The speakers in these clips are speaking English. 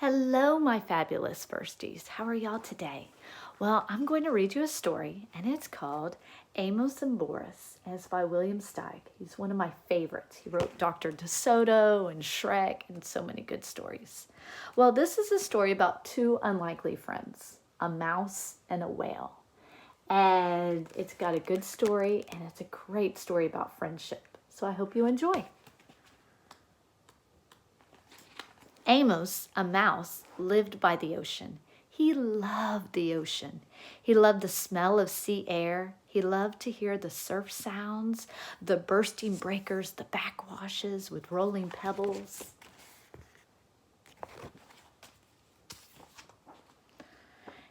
Hello, my fabulous firsties. How are y'all today? Well, I'm going to read you a story, and it's called Amos and Boris, and it's by William Steig. He's one of my favorites. He wrote Dr. DeSoto and Shrek and so many good stories. Well, this is a story about two unlikely friends, a mouse and a whale. And it's got a good story, and it's a great story about friendship. So I hope you enjoy. Amos, a mouse, lived by the ocean. He loved the ocean. He loved the smell of sea air. He loved to hear the surf sounds, the bursting breakers, the backwashes with rolling pebbles.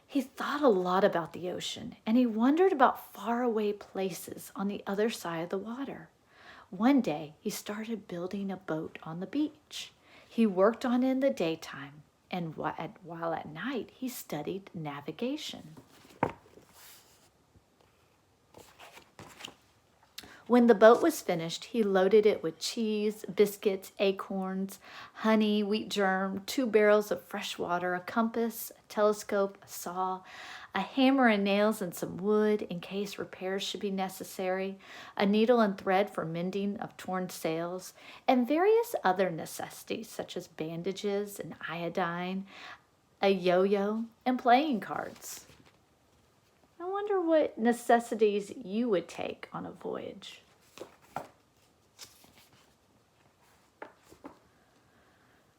He thought a lot about the ocean, and he wondered about faraway places on the other side of the water. One day, he started building a boat on the beach. He worked on it in the daytime, and while at night, he studied navigation. When the boat was finished, he loaded it with cheese, biscuits, acorns, honey, wheat germ, 2 barrels of fresh water, a compass, a telescope, a saw, a hammer and nails and some wood in case repairs should be necessary, a needle and thread for mending of torn sails, and various other necessities such as bandages and iodine, a yo-yo, and playing cards. I wonder what necessities you would take on a voyage.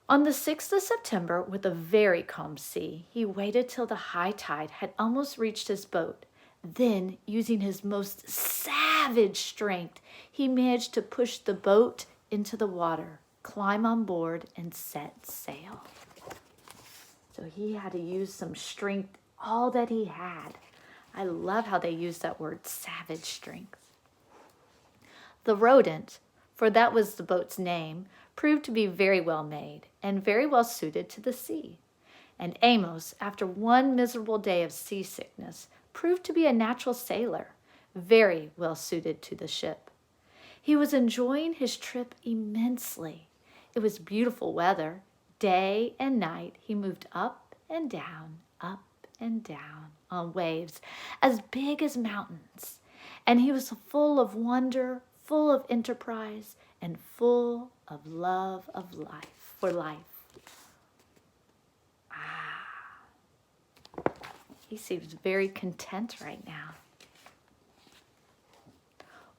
On the 6th of September, with a very calm sea, he waited till the high tide had almost reached his boat. Then, using his most savage strength, he managed to push the boat into the water, climb on board, and set sail. So he had to use some strength, all that he had. I love how they use that word, savage strength. The rodent, for that was the boat's name, proved to be very well made and very well suited to the sea. And Amos, after one miserable day of seasickness, proved to be a natural sailor, very well suited to the ship. He was enjoying his trip immensely. It was beautiful weather. Day and night he moved up and down on waves as big as mountains. And he was full of wonder, full of enterprise, and full of love of life, for life. He seems very content right now.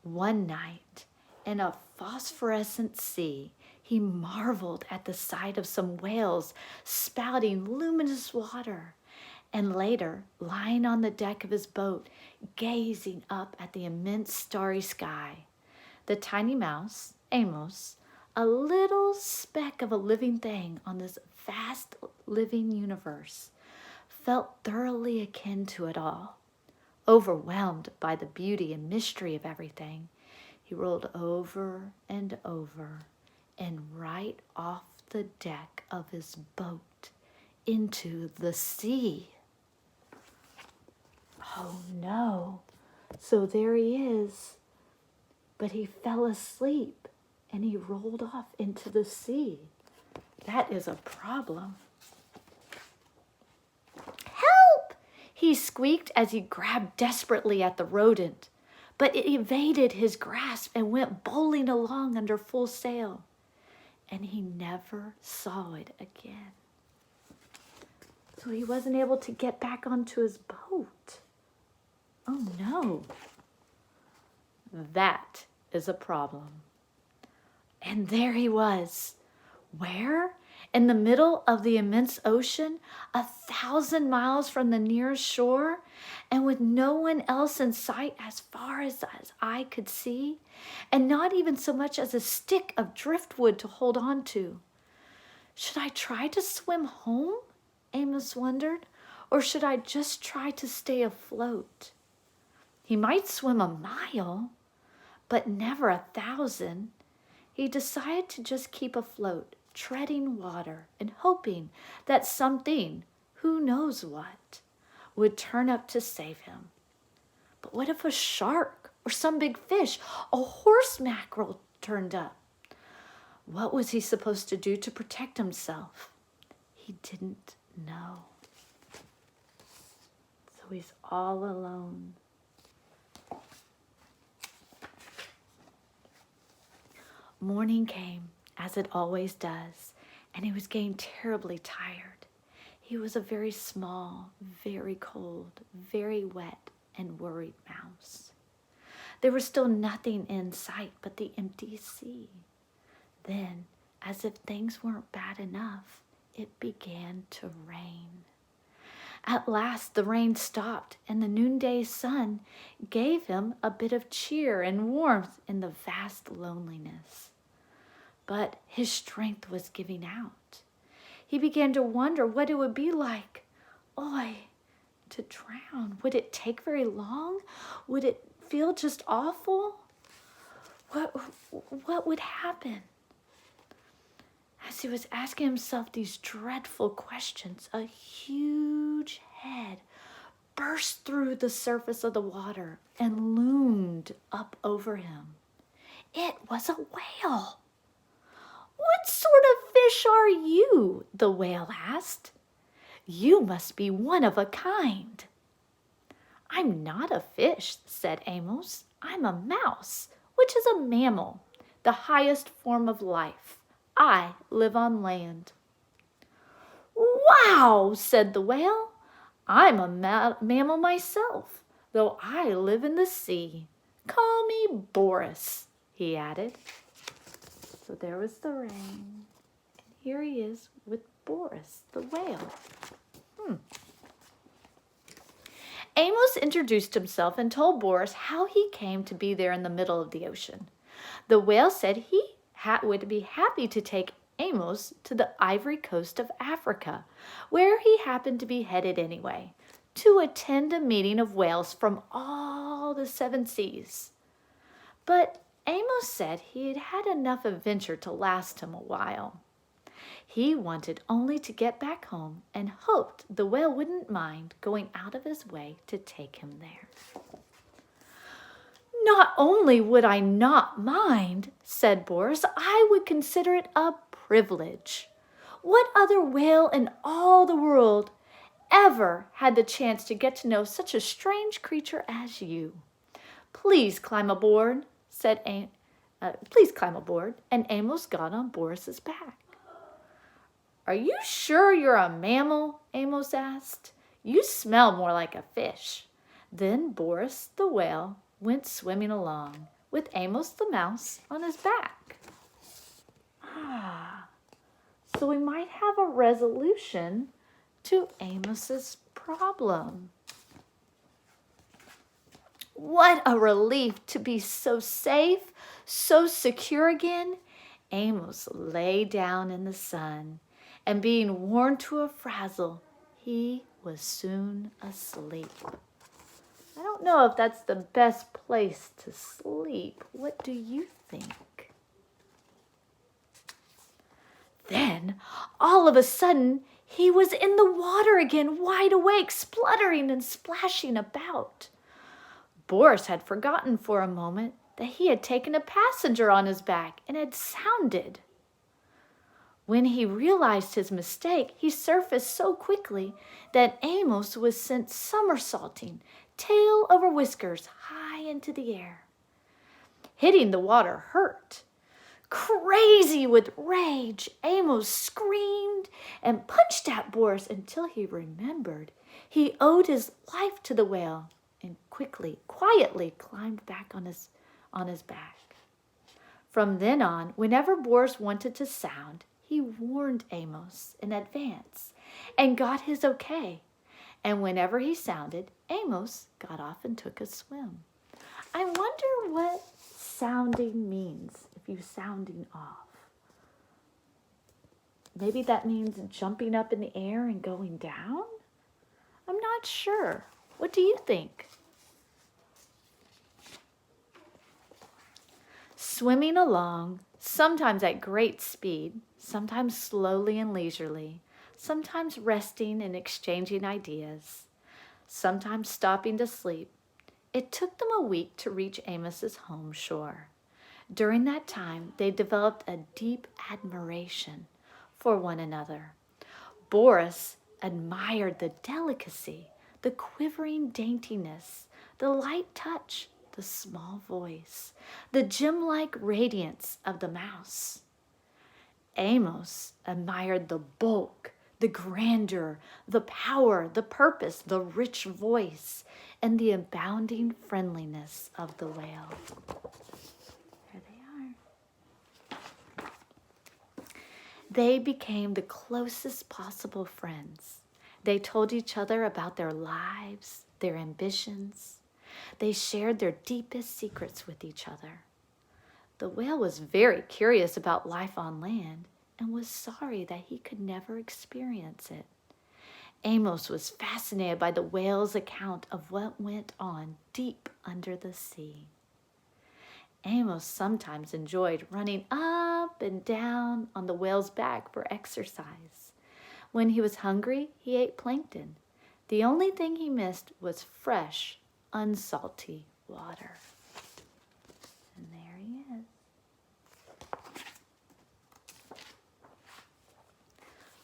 One night, in a phosphorescent sea, he marveled at the sight of some whales spouting luminous water, and later, lying on the deck of his boat, gazing up at the immense starry sky. The tiny mouse, Amos, a little speck of a living thing on this vast living universe, felt thoroughly akin to it all. Overwhelmed by the beauty and mystery of everything, he rolled over and right off the deck of his boat into the sea. Oh no, so there he is. But he fell asleep and he rolled off into the sea. That is a problem. Help! He squeaked as he grabbed desperately at the rodent, but it evaded his grasp and went bowling along under full sail. And he never saw it again. So he wasn't able to get back onto his boat. Oh no. That is a problem. And there he was. Where? In the middle of the immense ocean, 1,000 miles from the nearest shore, and with no one else in sight as far as eye could see, and not even so much as a stick of driftwood to hold on to. Should I try to swim home? Amos wondered. Or should I just try to stay afloat? He might swim a mile, but never 1,000. He decided to just keep afloat, treading water and hoping that something, who knows what, would turn up to save him. But what if a shark or some big fish, a horse mackerel, turned up? What was he supposed to do to protect himself? He didn't know. So he's all alone. Morning came, as it always does, and he was getting terribly tired. He was a very small, very cold, very wet, and worried mouse. There was still nothing in sight but the empty sea. Then, as if things weren't bad enough, it began to rain. At last the rain stopped, and the noonday sun gave him a bit of cheer and warmth in the vast loneliness. But his strength was giving out. He began to wonder what it would be like, to drown. Would it take very long? Would it feel just awful? What would happen? As he was asking himself these dreadful questions, a huge head burst through the surface of the water and loomed up over him. It was a whale. "What sort of fish are you?" the whale asked. "You must be one of a kind." "I'm not a fish," said Amos. "I'm a mouse, which is a mammal, the highest form of life. I live on land." "Wow," said the whale. "I'm a mammal myself, though I live in the sea. Call me Boris," he added. So there was the rain, and here he is with Boris, the whale. Amos introduced himself and told Boris how he came to be there in the middle of the ocean. The whale said he would be happy to take Amos to the Ivory Coast of Africa, where he happened to be headed anyway, to attend a meeting of whales from all the 7 seas. But Amos said he had had enough adventure to last him a while. He wanted only to get back home and hoped the whale wouldn't mind going out of his way to take him there. "Not only would I not mind," said Boris, "I would consider it a privilege. What other whale in all the world ever had the chance to get to know such a strange creature as you? Please climb aboard," and Amos got on Boris's back. "Are you sure you're a mammal?" Amos asked. "You smell more like a fish." Then Boris the whale went swimming along, with Amos the mouse on his back. So we might have a resolution to Amos's problem. What a relief to be so safe, so secure again. Amos lay down in the sun, and being worn to a frazzle, he was soon asleep. I don't know if that's the best place to sleep. What do you think? Then, all of a sudden, he was in the water again, wide awake, spluttering and splashing about. Boris had forgotten for a moment that he had taken a passenger on his back and had sounded. When he realized his mistake, he surfaced so quickly that Amos was sent somersaulting, tail over whiskers, high into the air. Hitting the water hurt. Crazy with rage, Amos screamed and punched at Boris until he remembered he owed his life to the whale, and quietly climbed back on his back. From then on, whenever Boris wanted to sound, he warned Amos in advance and got his okay. And whenever he sounded, Amos got off and took a swim. I wonder what sounding means if you're sounding off. Maybe that means jumping up in the air and going down? I'm not sure. What do you think? Swimming along, sometimes at great speed, sometimes slowly and leisurely, sometimes resting and exchanging ideas, sometimes stopping to sleep, it took them a week to reach Amos's home shore. During that time, they developed a deep admiration for one another. Boris admired the delicacy, the quivering daintiness, the light touch, the small voice, the gem-like radiance of the mouse. Amos admired the bulk, the grandeur, the power, the purpose, the rich voice, and the abounding friendliness of the whale. There they are. They became the closest possible friends. They told each other about their lives, their ambitions. They shared their deepest secrets with each other. The whale was very curious about life on land and was sorry that he could never experience it. Amos was fascinated by the whale's account of what went on deep under the sea. Amos sometimes enjoyed running up and down on the whale's back for exercise. When he was hungry, he ate plankton. The only thing he missed was fresh, unsalty water. And there he is.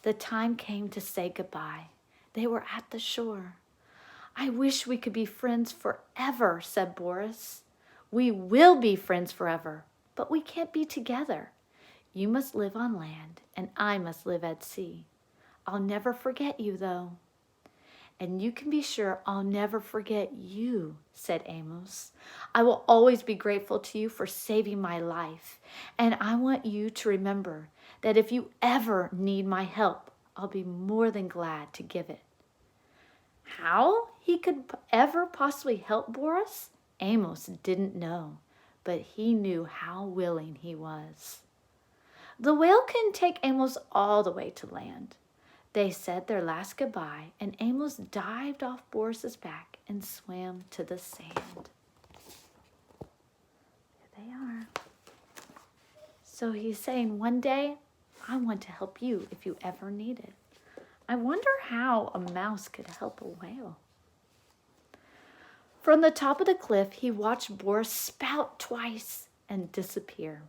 The time came to say goodbye. They were at the shore. "I wish we could be friends forever," said Boris. "We will be friends forever, but we can't be together. You must live on land, and I must live at sea. I'll never forget you, though." "And you can be sure I'll never forget you," said Amos. "I will always be grateful to you for saving my life, and I want you to remember that if you ever need my help, I'll be more than glad to give it." How he could ever possibly help Boris, Amos didn't know, but he knew how willing he was. The whale couldn't take Amos all the way to land. They said their last goodbye, and Amos dived off Boris's back and swam to the sand. There they are. So he's saying, one day, I want to help you if you ever need it. I wonder how a mouse could help a whale. From the top of the cliff, he watched Boris spout twice and disappear.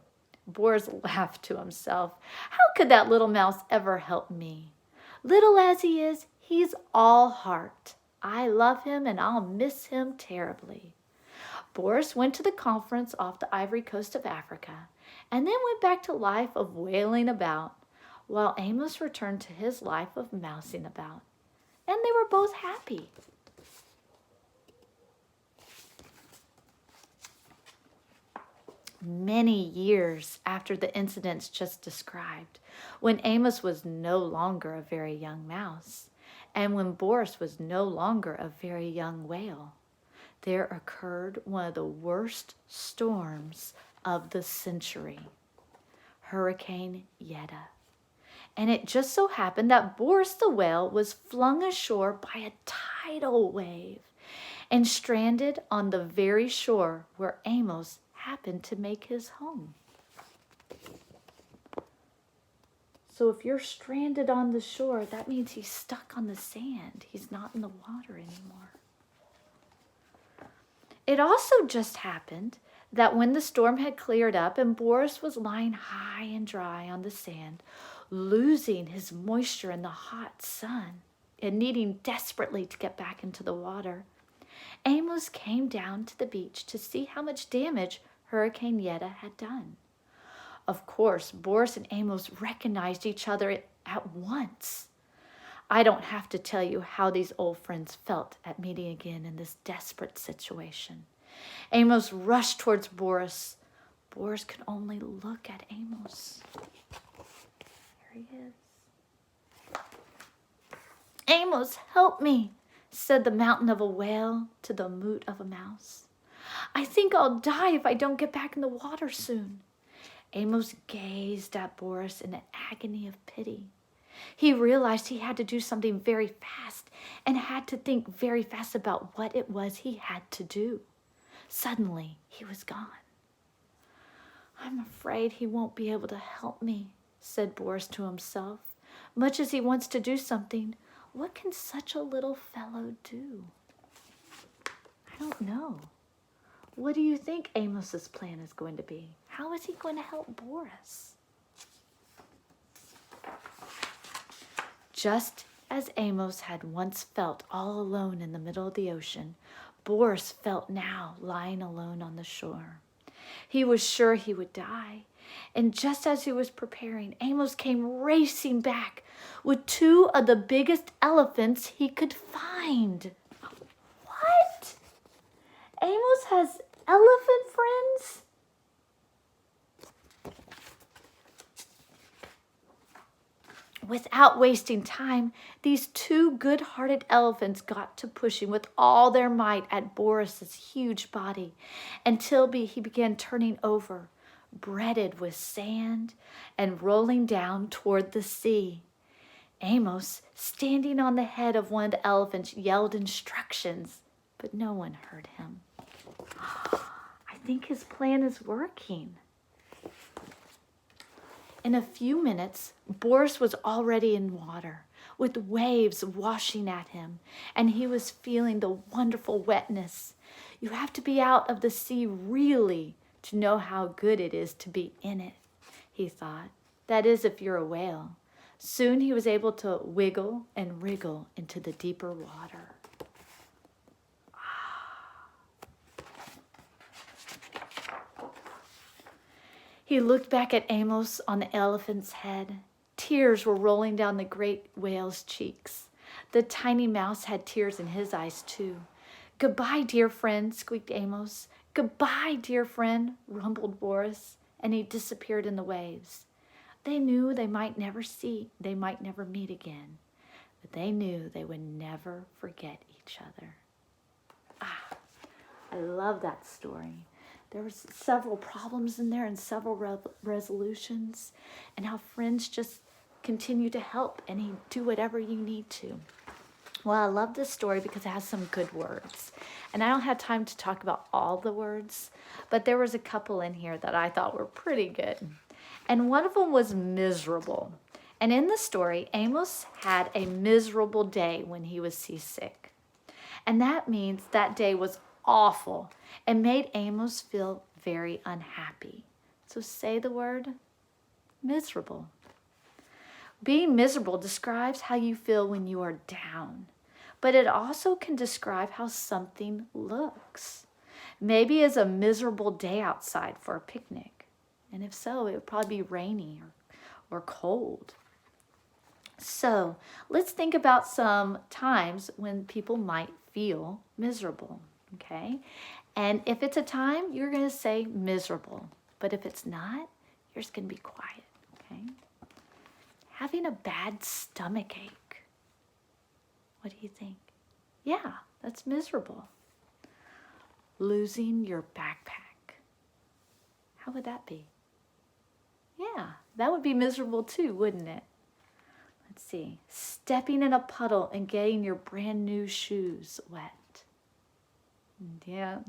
Boris laughed to himself. How could that little mouse ever help me? Little as he is, he's all heart. I love him and I'll miss him terribly. Boris went to the conference off the Ivory Coast of Africa and then went back to life of whaling about, while Amos returned to his life of mousing about. And they were both happy. Many years after the incidents just described, when Amos was no longer a very young mouse, and when Boris was no longer a very young whale, there occurred one of the worst storms of the century, Hurricane Yetta. And it just so happened that Boris the whale was flung ashore by a tidal wave and stranded on the very shore where Amos happened to make his home. So if you're stranded on the shore, that means he's stuck on the sand. He's not in the water anymore. It also just happened that when the storm had cleared up and Boris was lying high and dry on the sand, losing his moisture in the hot sun and needing desperately to get back into the water, Amos came down to the beach to see how much damage Hurricane Yetta had done. Of course, Boris and Amos recognized each other at once. I don't have to tell you how these old friends felt at meeting again in this desperate situation. Amos rushed towards Boris. Boris could only look at Amos. There he is. "Amos, help me," said the mountain of a whale to the moot of a mouse. "I think I'll die if I don't get back in the water soon." Amos gazed at Boris in an agony of pity. He realized he had to do something very fast and had to think very fast about what it was he had to do. Suddenly, he was gone. "I'm afraid he won't be able to help me," said Boris to himself. "Much as he wants to do something, what can such a little fellow do?" I don't know. What do you think Amos's plan is going to be? How is he going to help Boris? Just as Amos had once felt all alone in the middle of the ocean, Boris felt now lying alone on the shore. He was sure he would die. And just as he was preparing, Amos came racing back with 2 of the biggest elephants he could find. What? Amos has elephant friends? Without wasting time, these 2 good-hearted elephants got to pushing with all their might at Boris's huge body until he began turning over, breaded with sand and rolling down toward the sea. Amos, standing on the head of one of the elephants, yelled instructions, but no one heard him. I think his plan is working. In a few minutes, Boris was already in water, with waves washing at him, and he was feeling the wonderful wetness. You have to be out of the sea really to know how good it is to be in it, he thought. That is, if you're a whale. Soon he was able to wiggle and wriggle into the deeper water. He looked back at Amos on the elephant's head. Tears were rolling down the great whale's cheeks. The tiny mouse had tears in his eyes, too. "Goodbye, dear friend," squeaked Amos. "Goodbye, dear friend," rumbled Boris, and he disappeared in the waves. They knew they might never meet again, but they knew they would never forget each other. I love that story. There was several problems in there and several resolutions, and how friends just continue to help and do whatever you need to. Well, I love this story because it has some good words. And I don't have time to talk about all the words, but there was a couple in here that I thought were pretty good. And one of them was miserable. And in the story, Amos had a miserable day when he was seasick. And that means that day was awful and made Amos feel very unhappy. So say the word miserable. Being miserable describes how you feel when you are down, but it also can describe how something looks. Maybe it's a miserable day outside for a picnic, and if so, it would probably be rainy or cold. So let's think about some times when people might feel miserable. Okay, and if it's a time, you're going to say miserable. But if it's not, you're just going to be quiet. Okay, having a bad stomach ache. What do you think? Yeah, that's miserable. Losing your backpack. How would that be? Yeah, that would be miserable too, wouldn't it? Let's see. Stepping in a puddle and getting your brand new shoes wet. Yeah,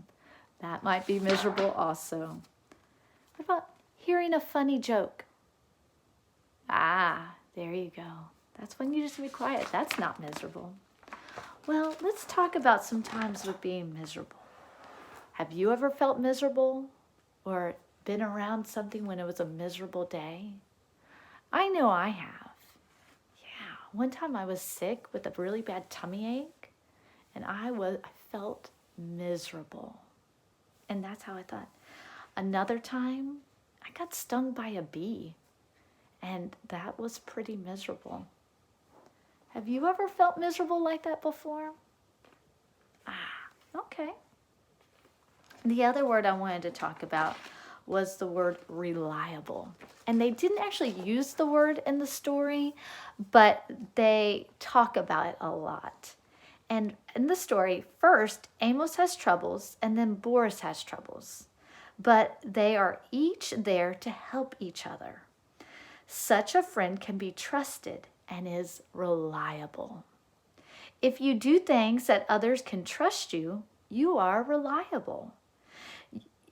that might be miserable also. What about hearing a funny joke? There you go. That's when you just be quiet. That's not miserable. Well, let's talk about some times with being miserable. Have you ever felt miserable or been around something when it was a miserable day? I know I have. Yeah, one time I was sick with a really bad tummy ache, and I felt miserable. And that's how I thought. Another time, I got stung by a bee, and that was pretty miserable. Have you ever felt miserable like that before? Okay. The other word I wanted to talk about was the word reliable. And they didn't actually use the word in the story, but they talk about it a lot. And in the story, first, Amos has troubles, and then Boris has troubles. But they are each there to help each other. Such a friend can be trusted and is reliable. If you do things that others can trust you, you are reliable.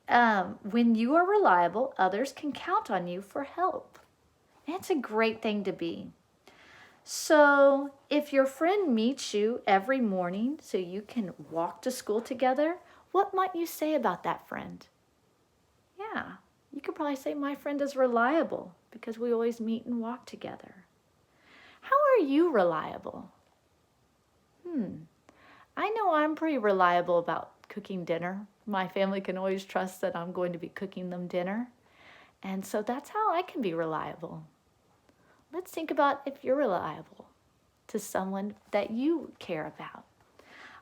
When you are reliable, others can count on you for help. That's a great thing to be. So if your friend meets you every morning so you can walk to school together, what might you say about that friend? Yeah, you could probably say my friend is reliable because we always meet and walk together. How are you reliable? I know I'm pretty reliable about cooking dinner. My family can always trust that I'm going to be cooking them dinner. And so that's how I can be reliable. Let's think about if you're reliable to someone that you care about.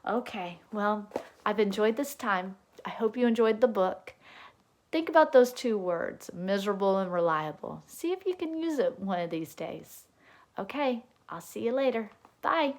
Okay, well, I've enjoyed this time. I hope you enjoyed the book. Think about those two words, miserable and reliable. See if you can use it one of these days. Okay, I'll see you later. Bye.